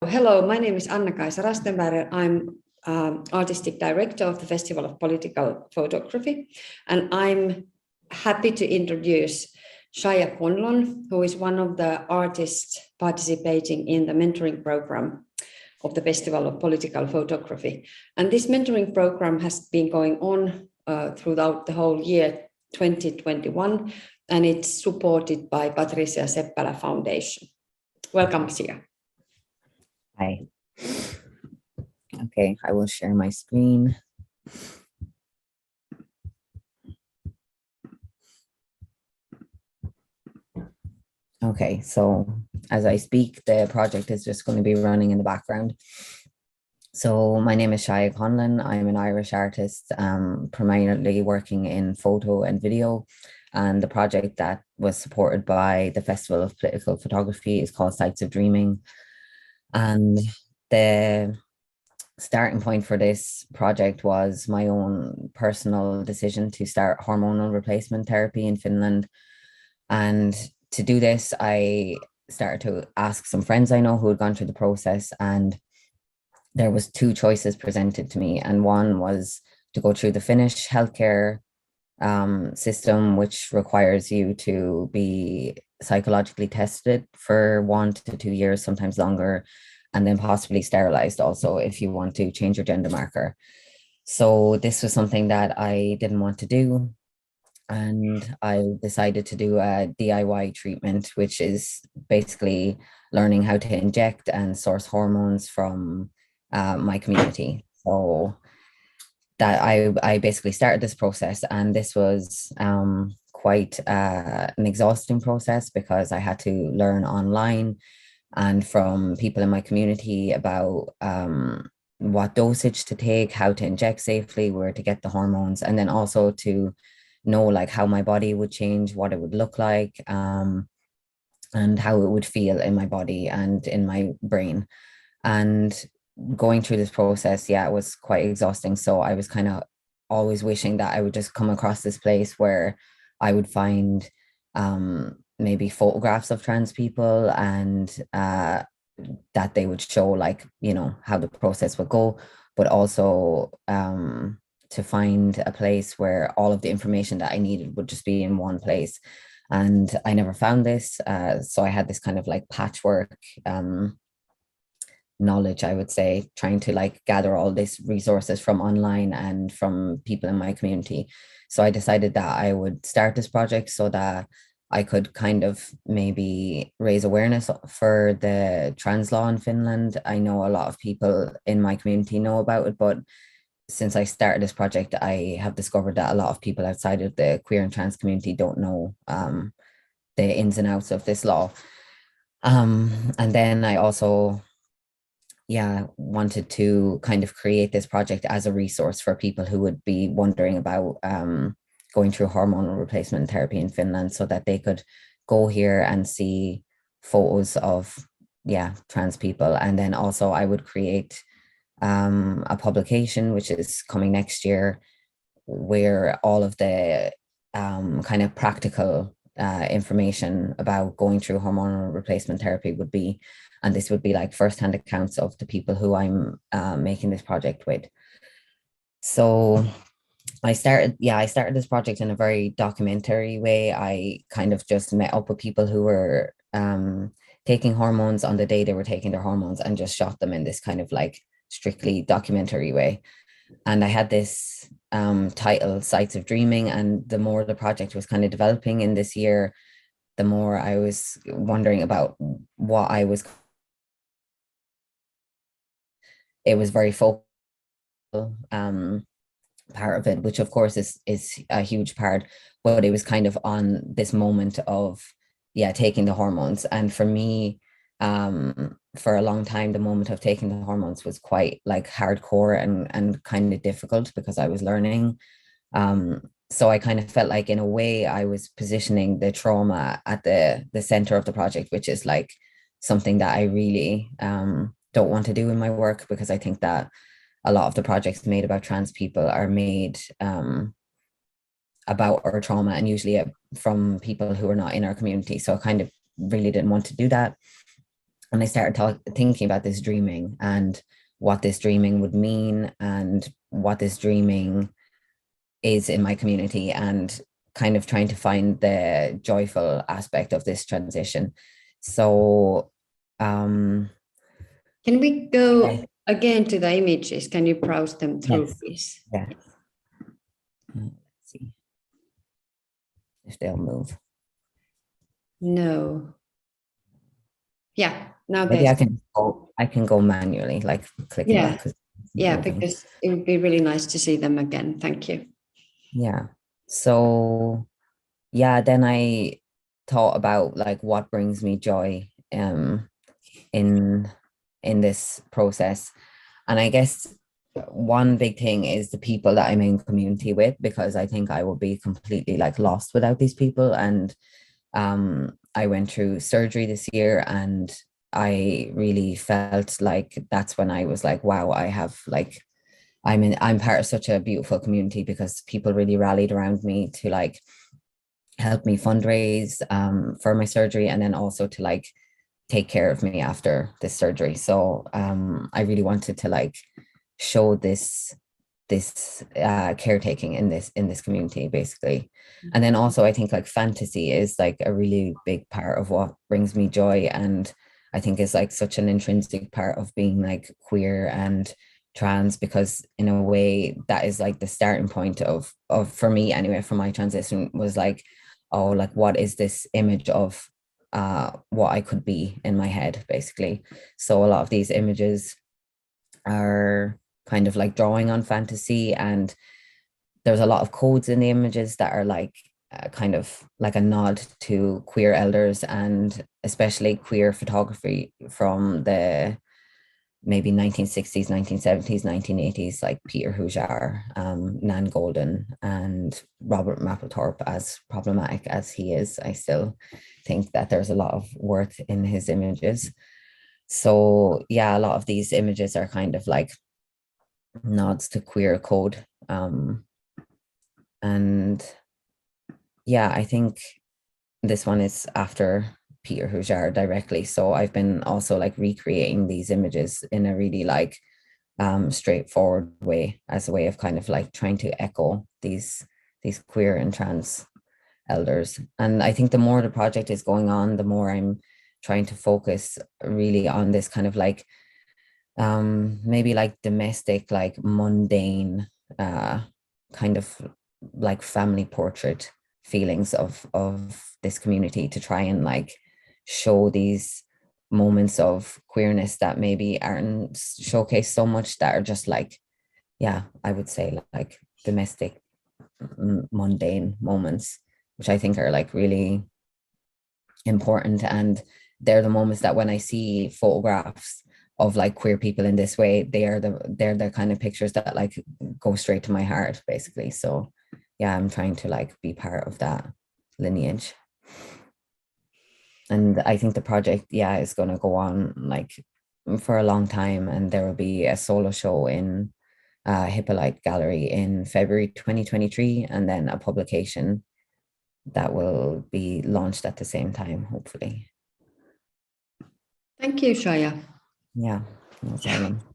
Hello, my name is Anna-Kaisa Rastenberger. I'm artistic director of the Festival of Political Photography, and I'm happy to introduce Shia Conlon, who is one of the artists participating in the mentoring program of the Festival of Political Photography. And this mentoring program has been going on throughout the whole year 2021, and it's supported by Patricia Seppälä Foundation. Welcome, Shia. Hi. Okay, I will share my screen. Okay, so as I speak, the project is just going to be running in the background. So my name is Shia Conlon. I'm an Irish artist, primarily working in photo and video. And the project that was supported by the Festival of Political Photography is called Sights of Dreaming. And the starting point for this project was my own personal decision to start hormonal replacement therapy in Finland. And to do this, I started to ask some friends I know who had gone through the process, and there was two choices presented to me. And one was to go through the Finnish healthcare system, which requires you to be psychologically tested for 1 to 2 years, sometimes longer, and then possibly sterilized also if you want to change your gender marker. So this was something that I didn't want to do. And I decided to do a DIY treatment, which is basically learning how to inject and source hormones from my community. So that I basically started this process, and this was quite an exhausting process because I had to learn online and from people in my community about what dosage to take, how to inject safely, where to get the hormones, and then also to know like how my body would change, what it would look like, and how it would feel in my body and in my brain. And going through this process, yeah, it was quite exhausting. So I was kind of always wishing that I would just come across this place where I would find maybe photographs of trans people, and that they would show like, you know, how the process would go, but also to find a place where all of the information that I needed would just be in one place. And I never found this. So I had this kind of like patchwork knowledge, I would say, trying to like gather all these resources from online and from people in my community. So I decided that I would start this project so that I could kind of maybe raise awareness for the trans law in Finland. I know a lot of people in my community know about it, but since I started this project, I have discovered that a lot of people outside of the queer and trans community don't know the ins and outs of this law. And then I also wanted to kind of create this project as a resource for people who would be wondering about going through hormonal replacement therapy in Finland, so that they could go here and see photos of trans people. And then also I would create a publication which is coming next year, where all of the kind of practical information about going through hormonal replacement therapy would be. And this would be like firsthand accounts of the people who I'm making this project with. So I started this project in a very documentary way. I kind of just met up with people who were taking hormones on the day they were taking their hormones, and just shot them in this kind of like strictly documentary way. And I had this title, Sights of Dreaming. And the more the project was kind of developing in this year, the more I was wondering about what I was. It was very focal part of it, which of course is a huge part, but it was kind of on this moment of taking the hormones. And for me, for a long time, the moment of taking the hormones was quite like hardcore and kind of difficult because I was learning. So I kind of felt like in a way I was positioning the trauma at the center of the project, which is like something that I really don't want to do in my work, because I think that a lot of the projects made about trans people are made about our trauma, and usually from people who are not in our community. So I kind of really didn't want to do that. and I started thinking about this dreaming and what this dreaming would mean and what this dreaming is in my community, and kind of trying to find the joyful aspect of this transition. So Can we go yeah, again to the images? Can you browse them through, yes, please? yeah. Let's see if they'll move. No. Yeah, now Maybe there's, I can go manually, like clicking that yeah, because it's yeah, moving. because it would be really nice to see them again. Thank you. Yeah. So yeah, then I thought about like what brings me joy in this process. And I guess one big thing is the people that I'm in community with, because I think I will be completely like lost without these people. And I went through surgery this year, and I really felt like that's when I was like, wow, I have like I'm part of such a beautiful community, because people really rallied around me to like help me fundraise for my surgery, and then also to like take care of me after this surgery. So I really wanted to like show this caretaking in this community, basically. And then also I think like fantasy is like a really big part of what brings me joy, and I think is like such an intrinsic part of being like queer and trans, because in a way that is like the starting point of for me anyway, for my transition, was like, oh, like what is this image of what I could be in my head, basically. So a lot of these images are kind of like drawing on fantasy, and there's a lot of codes in the images that are like kind of like a nod to queer elders, and especially queer photography from the maybe 1960s, 1970s, 1980s, like Peter Hujar, Nan Golden, and Robert Mapplethorpe. As problematic as he is, I still think that there's a lot of worth in his images. So yeah, a lot of these images are kind of like nods to queer code. And yeah, I think this one is after Peter Hujar directly. So I've been also like recreating these images in a really like straightforward way, as a way of kind of like trying to echo these queer and trans elders. And I think the more the project is going on, the more I'm trying to focus really on this kind of like maybe like domestic, like mundane kind of like family portrait feelings of this community, to try and like show these moments of queerness that maybe aren't showcased so much, that are just like, yeah, I would say like domestic mundane moments, which I think are like really important. And they're the moments that when I see photographs of like queer people in this way, they're the kind of pictures that like go straight to my heart, basically. So yeah, I'm trying to like be part of that lineage. And I think the project, yeah, is going to go on like for a long time, and there will be a solo show in Hippolyte Gallery in February 2023, and then a publication that will be launched at the same time, hopefully. Thank you, Shia. Yeah, no problem.